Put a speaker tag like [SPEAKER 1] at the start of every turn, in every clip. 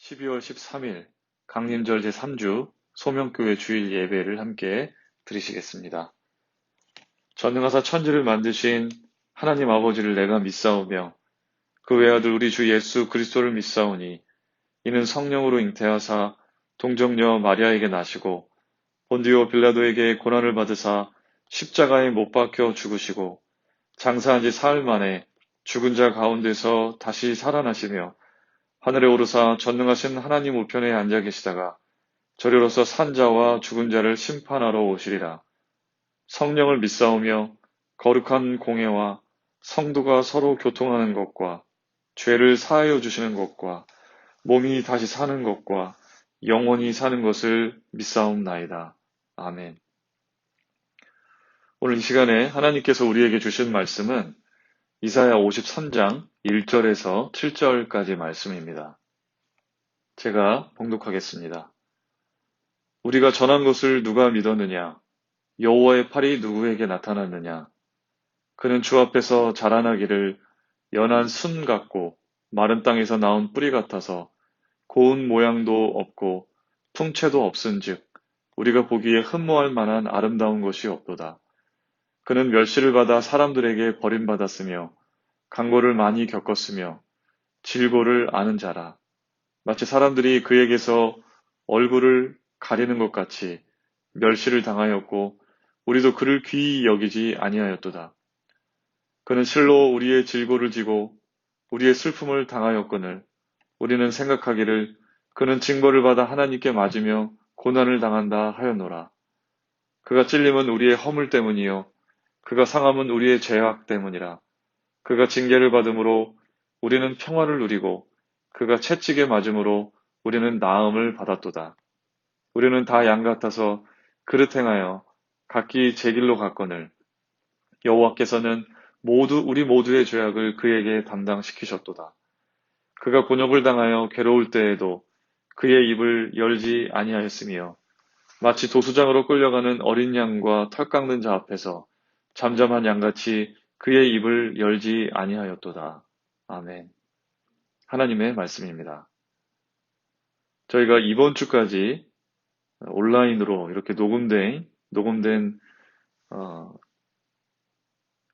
[SPEAKER 1] 12월 13일 강림절 제3주 소명교회 주일 예배를 함께 드리시겠습니다. 전능하사 천지를 만드신 하나님 아버지를 내가 믿사오며 그 외아들 우리 주 예수 그리스도를 믿사오니 이는 성령으로 잉태하사 동정녀 마리아에게 나시고 본디오 빌라도에게 고난을 받으사 십자가에 못 박혀 죽으시고 장사한 지 사흘 만에 죽은 자 가운데서 다시 살아나시며 하늘에 오르사 전능하신 하나님 우편에 앉아 계시다가 저리로서 산 자와 죽은 자를 심판하러 오시리라. 성령을 믿사오며 거룩한 공예와 성도가 서로 교통하는 것과 죄를 사하여 주시는 것과 몸이 다시 사는 것과 영원히 사는 것을 믿사옵나이다. 아멘. 오늘 이 시간에 하나님께서 우리에게 주신 말씀은 이사야 53장 1절에서 7절까지 말씀입니다. 제가 봉독하겠습니다. 우리가 전한 것을 누가 믿었느냐? 여호와의 팔이 누구에게 나타났느냐? 그는 주 앞에서 자라나기를 연한 순 같고 마른 땅에서 나온 뿌리 같아서 고운 모양도 없고 풍채도 없은즉 우리가 보기에 흠모할 만한 아름다운 것이 없도다. 그는 멸시를 받아 사람들에게 버림받았으며 강고를 많이 겪었으며 질고를 아는 자라. 마치 사람들이 그에게서 얼굴을 가리는 것 같이 멸시를 당하였고 우리도 그를 귀히 여기지 아니하였도다. 그는 실로 우리의 질고를 지고 우리의 슬픔을 당하였거늘 우리는 생각하기를 그는 징벌을 받아 하나님께 맞으며 고난을 당한다 하였노라. 그가 찔림은 우리의 허물 때문이요 그가 상함은 우리의 죄악 때문이라. 그가 징계를 받음으로 우리는 평화를 누리고 그가 채찍에 맞음으로 우리는 나음을 받았도다. 우리는 다 양 같아서 그릇 행하여 각기 제 길로 갔거늘 여호와께서는 우리 모두의 죄악을 그에게 담당시키셨도다. 그가 곤욕을 당하여 괴로울 때에도 그의 입을 열지 아니하였으며 마치 도수장으로 끌려가는 어린 양과 털 깎는 자 앞에서 잠잠한 양같이 그의 입을 열지 아니하였도다. 아멘. 하나님의 말씀입니다. 저희가 이번 주까지 온라인으로 이렇게 녹음된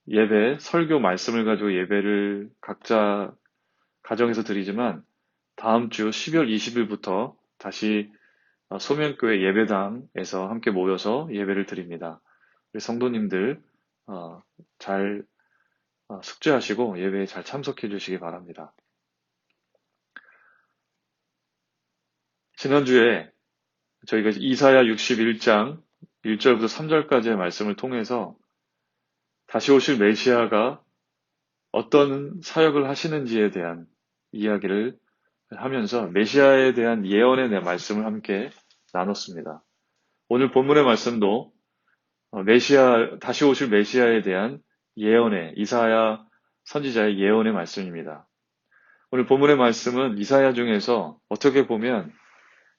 [SPEAKER 1] 예배, 설교 말씀을 가지고 예배를 각자 가정에서 드리지만 다음 주 12월 20일부터 다시 소명교회 예배당에서 함께 모여서 예배를 드립니다. 우리 성도님들 잘 숙제하시고 예배에 잘 참석해 주시기 바랍니다. 지난주에 저희가 이사야 61장 1절부터 3절까지의 말씀을 통해서 다시 오실 메시아가 어떤 사역을 하시는지에 대한 이야기를 하면서 메시아에 대한 예언의 말씀을 함께 나눴습니다. 오늘 본문의 말씀도 다시 오실 메시아에 대한 이사야 선지자의 예언의 말씀입니다. 오늘 본문의 말씀은 이사야 중에서 어떻게 보면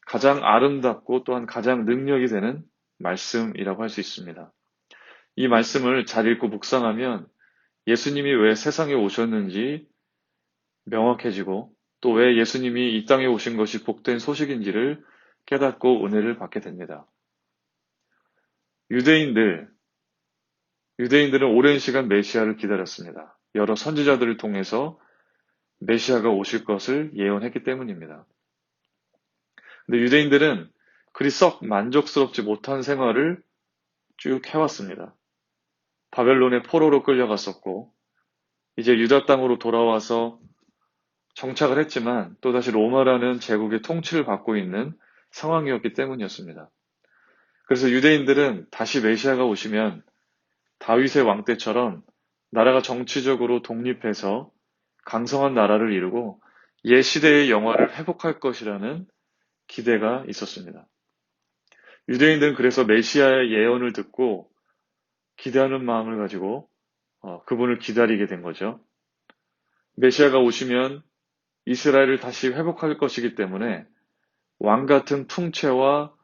[SPEAKER 1] 가장 아름답고 또한 가장 능력이 되는 말씀이라고 할 수 있습니다. 이 말씀을 잘 읽고 묵상하면 예수님이 왜 세상에 오셨는지 명확해지고 또 왜 예수님이 이 땅에 오신 것이 복된 소식인지를 깨닫고 은혜를 받게 됩니다. 유대인들은 오랜 시간 메시아를 기다렸습니다. 여러 선지자들을 통해서 메시아가 오실 것을 예언했기 때문입니다. 근데 유대인들은 그리 썩 만족스럽지 못한 생활을 쭉 해왔습니다. 바벨론의 포로로 끌려갔었고 이제 유다 땅으로 돌아와서 정착을 했지만 또다시 로마라는 제국의 통치를 받고 있는 상황이었기 때문이었습니다. 그래서 유대인들은 다시 메시아가 오시면 다윗의 왕 때처럼 나라가 정치적으로 독립해서 강성한 나라를 이루고 옛 시대의 영화를 회복할 것이라는 기대가 있었습니다. 유대인들은 그래서 메시아의 예언을 듣고 기대하는 마음을 가지고 그분을 기다리게 된 거죠. 메시아가 오시면 이스라엘을 다시 회복할 것이기 때문에 왕 같은 풍채와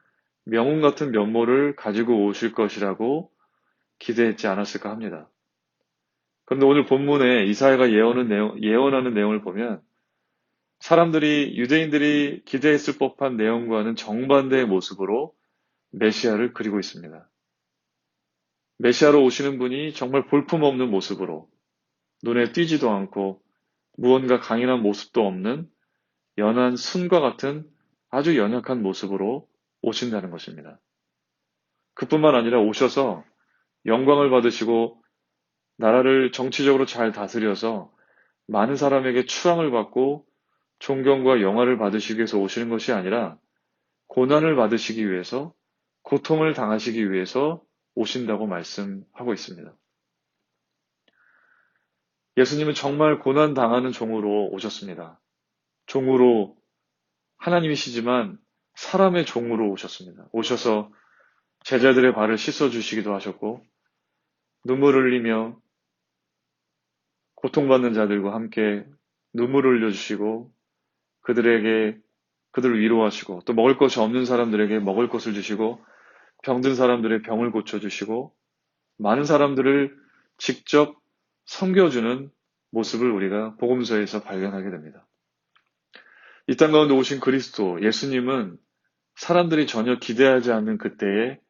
[SPEAKER 1] 명운 같은 면모를 가지고 오실 것이라고 기대했지 않았을까 합니다. 그런데 오늘 본문에 이사야가 예언하는 내용을 보면 유대인들이 기대했을 법한 내용과는 정반대의 모습으로 메시아를 그리고 있습니다. 메시아로 오시는 분이 정말 볼품없는 모습으로 눈에 띄지도 않고 무언가 강인한 모습도 없는 연한 순과 같은 아주 연약한 모습으로 오신다는 것입니다. 그뿐만 아니라 오셔서 영광을 받으시고 나라를 정치적으로 잘 다스려서 많은 사람에게 추앙을 받고 존경과 영화를 받으시기 위해서 오시는 것이 아니라 고난을 받으시기 위해서, 고통을 당하시기 위해서 오신다고 말씀하고 있습니다. 예수님은 정말 고난 당하는 종으로 오셨습니다. 종으로 하나님이시지만 사람의 종으로 오셨습니다. 오셔서 제자들의 발을 씻어주시기도 하셨고, 눈물을 흘리며 고통받는 자들과 함께 눈물을 흘려주시고, 그들을 위로하시고, 또 먹을 것이 없는 사람들에게 먹을 것을 주시고, 병든 사람들의 병을 고쳐주시고, 많은 사람들을 직접 섬겨주는 모습을 우리가 복음서에서 발견하게 됩니다. 이 땅 가운데 오신 그리스도, 예수님은 사람들이 전혀 기대하지 않는 그때에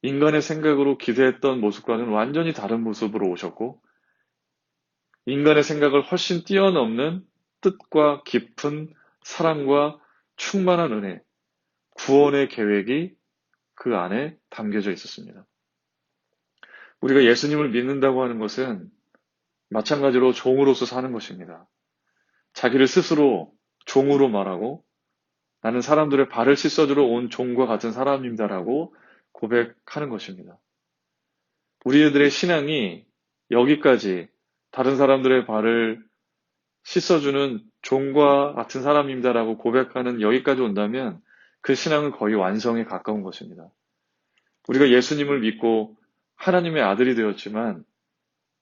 [SPEAKER 1] 인간의 생각으로 기대했던 모습과는 완전히 다른 모습으로 오셨고, 인간의 생각을 훨씬 뛰어넘는 뜻과 깊은 사랑과 충만한 은혜, 구원의 계획이 그 안에 담겨져 있었습니다. 우리가 예수님을 믿는다고 하는 것은 마찬가지로 종으로서 사는 것입니다. 자기를 스스로 종으로 말하고 나는 사람들의 발을 씻어주러 온 종과 같은 사람입니다라고 고백하는 것입니다. 우리들의 신앙이 여기까지 다른 사람들의 발을 씻어주는 종과 같은 사람입니다라고 고백하는 여기까지 온다면 그 신앙은 거의 완성에 가까운 것입니다. 우리가 예수님을 믿고 하나님의 아들이 되었지만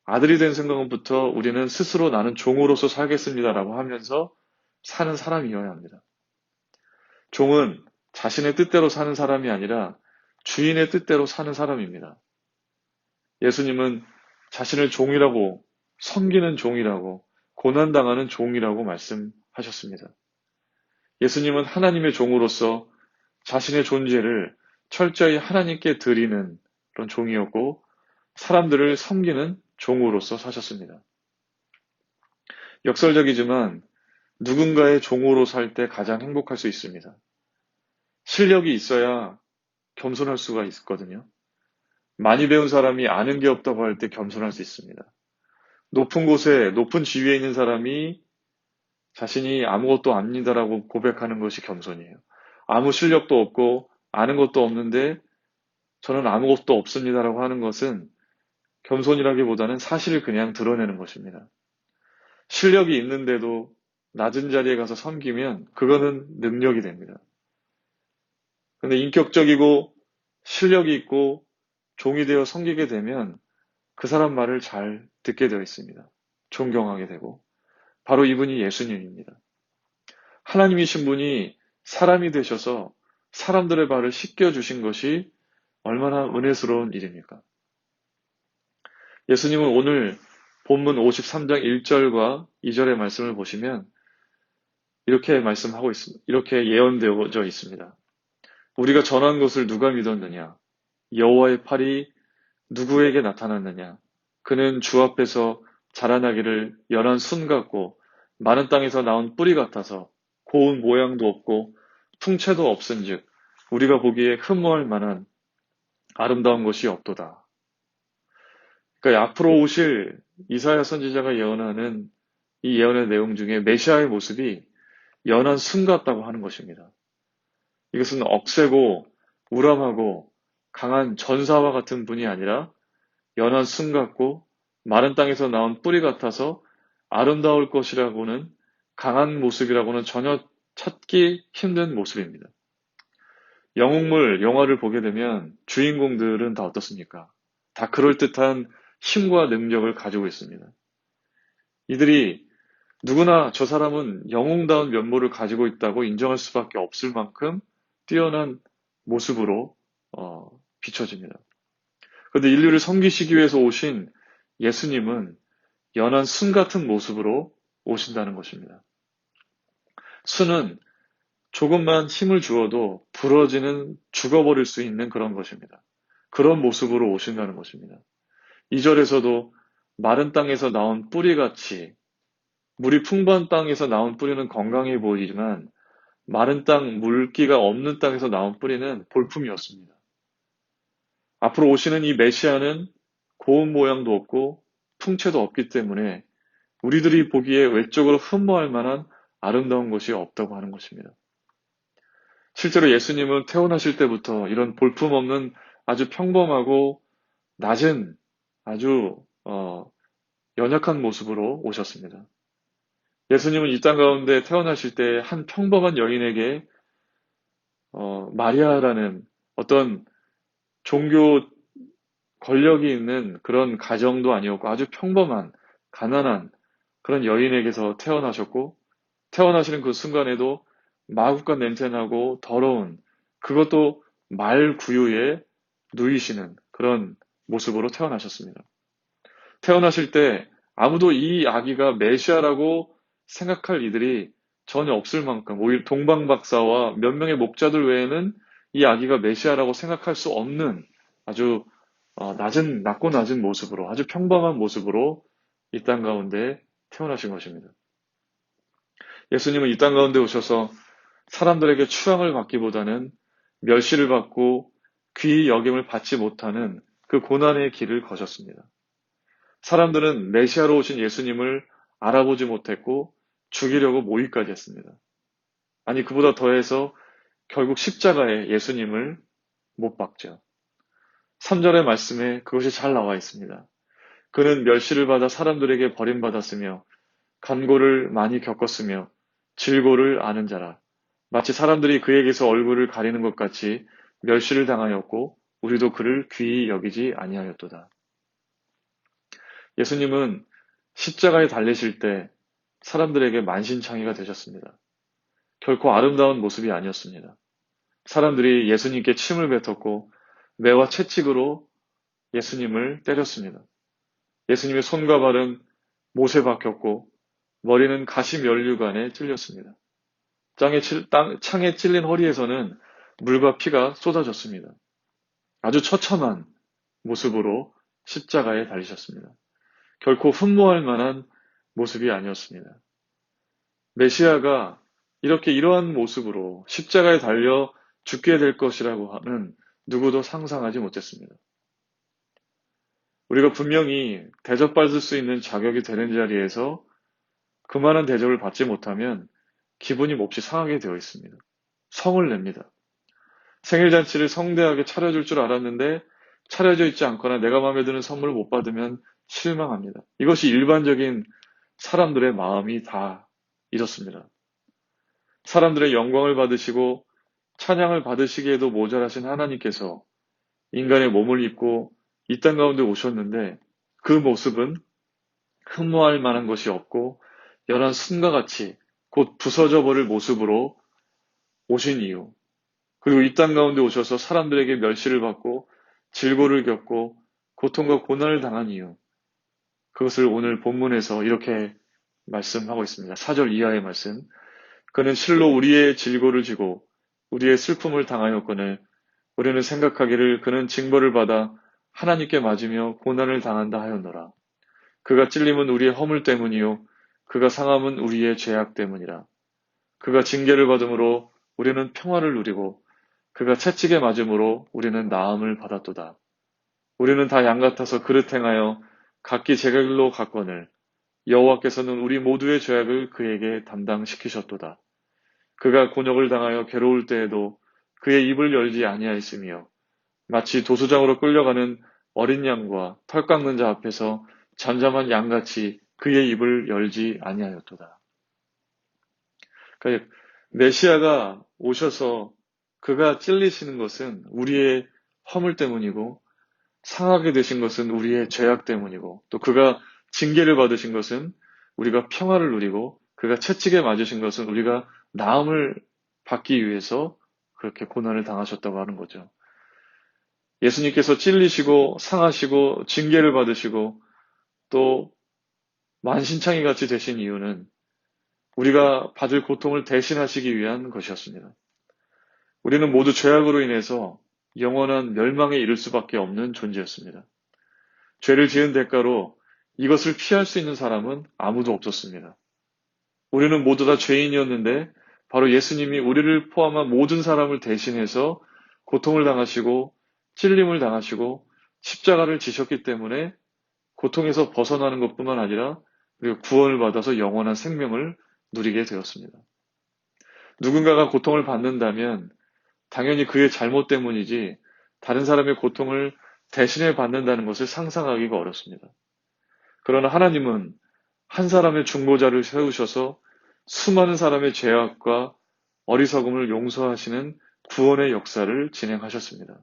[SPEAKER 1] 아들이 된 순간부터 우리는 스스로 나는 종으로서 살겠습니다라고 하면서 사는 사람이어야 합니다. 종은 자신의 뜻대로 사는 사람이 아니라 주인의 뜻대로 사는 사람입니다. 예수님은 자신을 종이라고, 섬기는 종이라고, 고난당하는 종이라고 말씀하셨습니다. 예수님은 하나님의 종으로서 자신의 존재를 철저히 하나님께 드리는 그런 종이었고 사람들을 섬기는 종으로서 사셨습니다. 역설적이지만 누군가의 종으로 살 때 가장 행복할 수 있습니다. 실력이 있어야 겸손할 수가 있거든요. 많이 배운 사람이 아는 게 없다고 할 때 겸손할 수 있습니다. 높은 곳에, 높은 지위에 있는 사람이 자신이 아무것도 압니다라고 고백하는 것이 겸손이에요. 아무 실력도 없고 아는 것도 없는데 저는 아무것도 없습니다라고 하는 것은 겸손이라기보다는 사실을 그냥 드러내는 것입니다. 실력이 있는데도 낮은 자리에 가서 섬기면 그거는 능력이 됩니다. 그런데 인격적이고 실력이 있고 종이 되어 섬기게 되면 그 사람 말을 잘 듣게 되어 있습니다. 존경하게 되고 바로 이분이 예수님입니다. 하나님이신 분이 사람이 되셔서 사람들의 발을 씻겨주신 것이 얼마나 은혜스러운 일입니까? 예수님은 오늘 본문 53장 1절과 2절의 말씀을 보시면 이렇게 말씀하고 있습니다. 이렇게 예언되어져 있습니다. 우리가 전한 것을 누가 믿었느냐? 여호와의 팔이 누구에게 나타났느냐? 그는 주 앞에서 자라나기를 연한 순 같고 마른 땅에서 나온 뿌리 같아서 고운 모양도 없고 풍채도 없은즉 우리가 보기에 흠모할 만한 아름다운 것이 없도다. 그러니까 앞으로 오실 이사야 선지자가 예언하는 이 예언의 내용 중에 메시아의 모습이 연한 순 같다고 하는 것입니다. 이것은 억세고 우람하고 강한 전사와 같은 분이 아니라 연한 순 같고 마른 땅에서 나온 뿌리 같아서 아름다울 것이라고는 강한 모습이라고는 전혀 찾기 힘든 모습입니다. 영웅물 영화를 보게 되면 주인공들은 다 어떻습니까? 다 그럴듯한 힘과 능력을 가지고 있습니다. 이들이 누구나 저 사람은 영웅다운 면모를 가지고 있다고 인정할 수밖에 없을 만큼 뛰어난 모습으로 비춰집니다. 그런데 인류를 섬기시기 위해서 오신 예수님은 연한 순 같은 모습으로 오신다는 것입니다. 수는 조금만 힘을 주어도 부러지는, 죽어버릴 수 있는 그런 것입니다. 그런 모습으로 오신다는 것입니다. 2절에서도 마른 땅에서 나온 뿌리같이, 물이 풍부한 땅에서 나온 뿌리는 건강해 보이지만 마른 땅, 물기가 없는 땅에서 나온 뿌리는 볼품이었습니다. 앞으로 오시는 이 메시아는 고운 모양도 없고 풍채도 없기 때문에 우리들이 보기에 외적으로 흠모할 만한 아름다운 것이 없다고 하는 것입니다. 실제로 예수님은 태어나실 때부터 이런 볼품없는 아주 평범하고 낮은 아주 연약한 모습으로 오셨습니다. 예수님은 이 땅 가운데 태어나실 때 한 평범한 여인에게 마리아라는 어떤 종교 권력이 있는 그런 가정도 아니었고 아주 평범한 가난한 그런 여인에게서 태어나셨고, 태어나시는 그 순간에도 마구간 냄새나고 더러운, 그것도 말 구유에 누이시는 그런 모습으로 태어나셨습니다. 태어나실 때 아무도 이 아기가 메시아라고 생각할 이들이 전혀 없을 만큼, 오히려 동방박사와 몇 명의 목자들 외에는 이 아기가 메시아라고 생각할 수 없는 아주 낮고 낮은 모습으로, 아주 평범한 모습으로 이 땅 가운데 태어나신 것입니다. 예수님은 이 땅 가운데 오셔서 사람들에게 추앙을 받기보다는 멸시를 받고 귀히 여김을 받지 못하는 그 고난의 길을 거셨습니다. 사람들은 메시아로 오신 예수님을 알아보지 못했고 죽이려고 모의까지 했습니다. 아니, 그보다 더해서 결국 십자가에 예수님을 못 박죠. 3절의 말씀에 그것이 잘 나와 있습니다. 그는 멸시를 받아 사람들에게 버림받았으며 간고를 많이 겪었으며 질고를 아는 자라. 마치 사람들이 그에게서 얼굴을 가리는 것 같이 멸시를 당하였고 우리도 그를 귀히 여기지 아니하였도다. 예수님은 십자가에 달리실 때 사람들에게 만신창이가 되셨습니다. 결코 아름다운 모습이 아니었습니다. 사람들이 예수님께 침을 뱉었고 매와 채찍으로 예수님을 때렸습니다. 예수님의 손과 발은 못에 박혔고 머리는 가시 면류관에 찔렸습니다. 창에 찔린 허리에서는 물과 피가 쏟아졌습니다. 아주 처참한 모습으로 십자가에 달리셨습니다. 결코 흠모할 만한 모습이 아니었습니다. 메시아가 이러한 모습으로 십자가에 달려 죽게 될 것이라고 하는 누구도 상상하지 못했습니다. 우리가 분명히 대접받을 수 있는 자격이 되는 자리에서 그만한 대접을 받지 못하면 기분이 몹시 상하게 되어 있습니다. 성을 냅니다. 생일잔치를 성대하게 차려줄 줄 알았는데 차려져 있지 않거나 내가 마음에 드는 선물을 못 받으면 실망합니다. 이것이 일반적인 사람들의 마음이 다 이렇습니다. 사람들의 영광을 받으시고 찬양을 받으시기에도 모자라신 하나님께서 인간의 몸을 입고 이 땅 가운데 오셨는데 그 모습은 흠모할 만한 것이 없고 연한 순과 같이 곧 부서져 버릴 모습으로 오신 이유, 그리고 이 땅 가운데 오셔서 사람들에게 멸시를 받고 질고를 겪고 고통과 고난을 당한 이유, 그것을 오늘 본문에서 이렇게 말씀하고 있습니다. 4절 이하의 말씀. 그는 실로 우리의 질고를 지고 우리의 슬픔을 당하였거늘 우리는 생각하기를 그는 징벌을 받아 하나님께 맞으며 고난을 당한다 하였노라. 그가 찔림은 우리의 허물 때문이요 그가 상함은 우리의 죄악 때문이라. 그가 징계를 받음으로 우리는 평화를 누리고 그가 채찍에 맞음으로 우리는 나음을 받았도다. 우리는 다 양 같아서 그릇 행하여 각기 제 길로 갔거늘 여호와께서는 우리 모두의 죄악을 그에게 담당시키셨도다. 그가 곤욕을 당하여 괴로울 때에도 그의 입을 열지 아니하였으며 마치 도수장으로 끌려가는 어린 양과 털 깎는 자 앞에서 잠잠한 양같이 그의 입을 열지 아니하였도다. 그러니까 메시아가 오셔서 그가 찔리시는 것은 우리의 허물 때문이고 상하게 되신 것은 우리의 죄악 때문이고 또 그가 징계를 받으신 것은 우리가 평화를 누리고 그가 채찍에 맞으신 것은 우리가 나음을 받기 위해서 그렇게 고난을 당하셨다고 하는 거죠. 예수님께서 찔리시고 상하시고 징계를 받으시고 또 만신창이 같이 되신 이유는 우리가 받을 고통을 대신하시기 위한 것이었습니다. 우리는 모두 죄악으로 인해서 영원한 멸망에 이를 수밖에 없는 존재였습니다. 죄를 지은 대가로 이것을 피할 수 있는 사람은 아무도 없었습니다. 우리는 모두 다 죄인이었는데 바로 예수님이 우리를 포함한 모든 사람을 대신해서 고통을 당하시고 찔림을 당하시고 십자가를 지셨기 때문에 고통에서 벗어나는 것뿐만 아니라 우리가 구원을 받아서 영원한 생명을 누리게 되었습니다. 누군가가 고통을 받는다면 당연히 그의 잘못 때문이지 다른 사람의 고통을 대신해 받는다는 것을 상상하기가 어렵습니다. 그러나 하나님은 한 사람의 중보자를 세우셔서 수많은 사람의 죄악과 어리석음을 용서하시는 구원의 역사를 진행하셨습니다.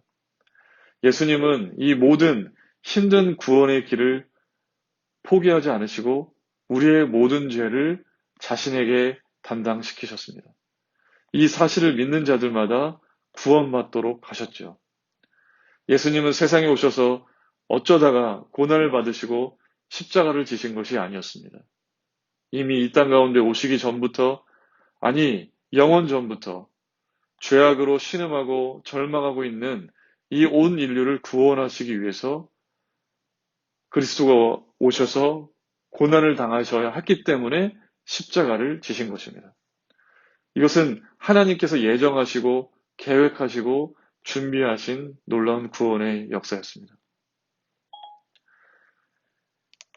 [SPEAKER 1] 예수님은 이 모든 힘든 구원의 길을 포기하지 않으시고 우리의 모든 죄를 자신에게 담당시키셨습니다. 이 사실을 믿는 자들마다 구원받도록 하셨죠. 예수님은 세상에 오셔서 어쩌다가 고난을 받으시고 십자가를 지신 것이 아니었습니다. 이미 이 땅 가운데 오시기 전부터, 아니 영원 전부터 죄악으로 신음하고 절망하고 있는 이 온 인류를 구원하시기 위해서 그리스도가 오셔서 고난을 당하셔야 했기 때문에 십자가를 지신 것입니다. 이것은 하나님께서 예정하시고 계획하시고 준비하신 놀라운 구원의 역사였습니다.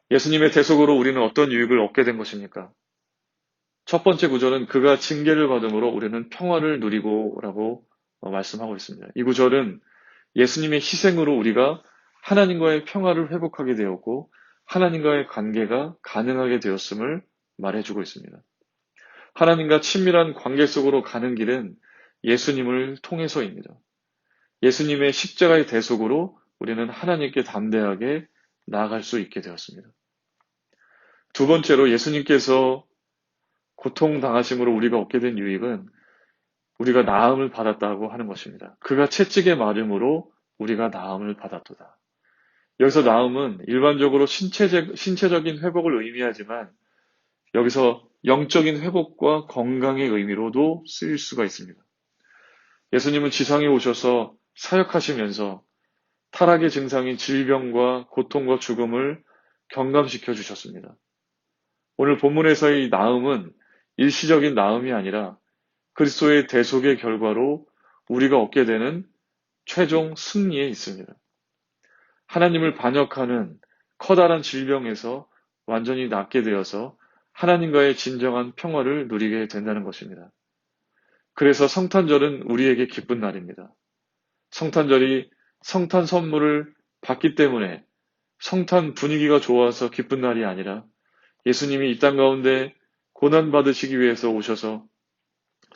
[SPEAKER 1] 예수님의 대속으로 우리는 어떤 유익을 얻게 된 것입니까? 첫 번째 구절은 그가 징계를 받음으로 우리는 평화를 누리고라고 말씀하고 있습니다. 이 구절은 예수님의 희생으로 우리가 하나님과의 평화를 회복하게 되었고 하나님과의 관계가 가능하게 되었음을 말해주고 있습니다. 하나님과 친밀한 관계 속으로 가는 길은 예수님을 통해서입니다. 예수님의 십자가의 대속으로 우리는 하나님께 담대하게 나아갈 수 있게 되었습니다. 두 번째로 예수님께서 고통당하심으로 우리가 얻게 된 유익은 우리가 나음을 받았다고 하는 것입니다. 그가 채찍에 맞음으로 우리가 나음을 받았도다. 여기서 나음은 일반적으로 신체적인 회복을 의미하지만 여기서 영적인 회복과 건강의 의미로도 쓰일 수가 있습니다. 예수님은 지상에 오셔서 사역하시면서 타락의 증상인 질병과 고통과 죽음을 경감시켜 주셨습니다. 오늘 본문에서의 나음은 일시적인 나음이 아니라 그리스도의 대속의 결과로 우리가 얻게 되는 최종 승리에 있습니다. 하나님을 반역하는 커다란 질병에서 완전히 낫게 되어서 하나님과의 진정한 평화를 누리게 된다는 것입니다. 그래서 성탄절은 우리에게 기쁜 날입니다. 성탄절이 성탄 선물을 받기 때문에 성탄 분위기가 좋아서 기쁜 날이 아니라 예수님이 이 땅 가운데 고난받으시기 위해서 오셔서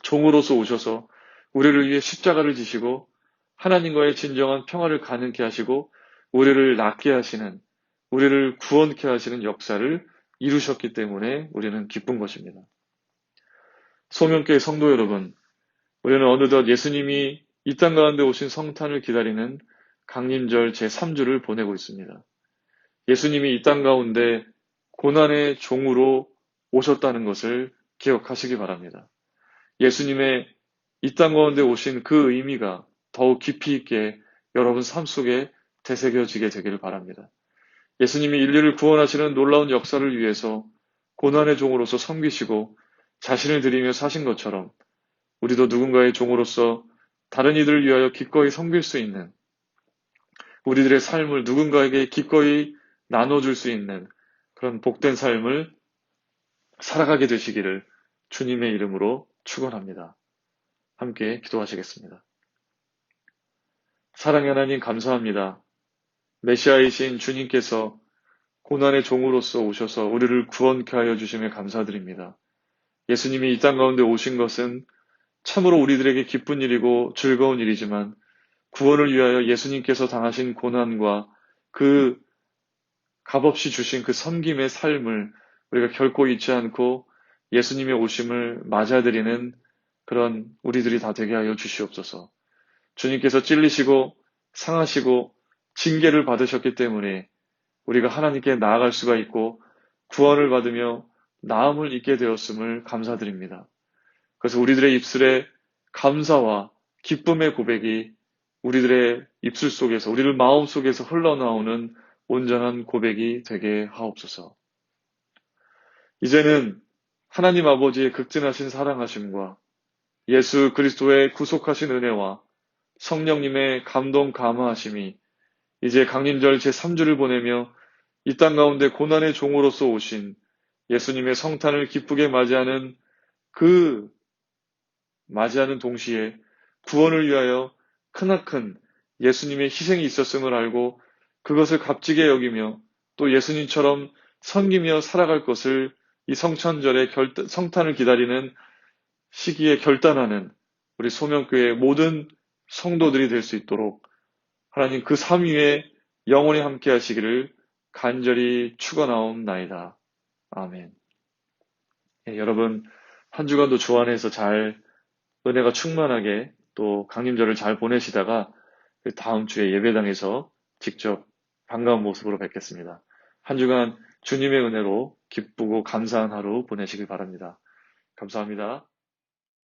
[SPEAKER 1] 종으로서 오셔서 우리를 위해 십자가를 지시고 하나님과의 진정한 평화를 가능케 하시고 우리를 낫게 하시는, 우리를 구원케 하시는 역사를 이루셨기 때문에 우리는 기쁜 것입니다. 소명교회 성도 여러분, 우리는 어느덧 예수님이 이 땅 가운데 오신 성탄을 기다리는 강림절 제3주를 보내고 있습니다. 예수님이 이 땅 가운데 고난의 종으로 오셨다는 것을 기억하시기 바랍니다. 예수님의 이 땅 가운데 오신 그 의미가 더욱 깊이 있게 여러분 삶 속에 되새겨지게 되기를 바랍니다. 예수님이 인류를 구원하시는 놀라운 역사를 위해서 고난의 종으로서 섬기시고 자신을 드리며 사신 것처럼 우리도 누군가의 종으로서 다른 이들을 위하여 기꺼이 섬길 수 있는, 우리들의 삶을 누군가에게 기꺼이 나눠줄 수 있는 그런 복된 삶을 살아가게 되시기를 주님의 이름으로 축원합니다. 함께 기도하시겠습니다. 사랑의 하나님 감사합니다. 메시아이신 주님께서 고난의 종으로서 오셔서 우리를 구원케 하여 주심에 감사드립니다. 예수님이 이 땅 가운데 오신 것은 참으로 우리들에게 기쁜 일이고 즐거운 일이지만 구원을 위하여 예수님께서 당하신 고난과 그 값없이 주신 그 섬김의 삶을 우리가 결코 잊지 않고 예수님의 오심을 맞아들이는 그런 우리들이 다 되게 하여 주시옵소서. 주님께서 찔리시고 상하시고 징계를 받으셨기 때문에 우리가 하나님께 나아갈 수가 있고 구원을 받으며 나음을 잊게 되었음을 감사드립니다. 그래서 우리들의 입술에 감사와 기쁨의 고백이 우리들의 입술 속에서, 우리들 마음 속에서 흘러나오는 온전한 고백이 되게 하옵소서. 이제는 하나님 아버지의 극진하신 사랑하심과 예수 그리스도의 구속하신 은혜와 성령님의 감동 감화하심이 이제 강림절 제3주를 보내며 이 땅 가운데 고난의 종으로서 오신 예수님의 성탄을 기쁘게 맞이하는 동시에 구원을 위하여 크나큰 예수님의 희생이 있었음을 알고 그것을 값지게 여기며 또 예수님처럼 섬기며 살아갈 것을 이 성탄절에 성탄을 기다리는 시기에 결단하는 우리 소명교회의 모든 성도들이 될 수 있도록 하나님 그 삶 위에 영원히 함께 하시기를 간절히 축원하옵나이다. 아멘. 여러분 한 주간도 주 안에서 잘 은혜가 충만하게 또 강림절을 잘 보내시다가 다음 주에 예배당에서 직접 반가운 모습으로 뵙겠습니다. 한 주간 주님의 은혜로 기쁘고 감사한 하루 보내시길 바랍니다. 감사합니다.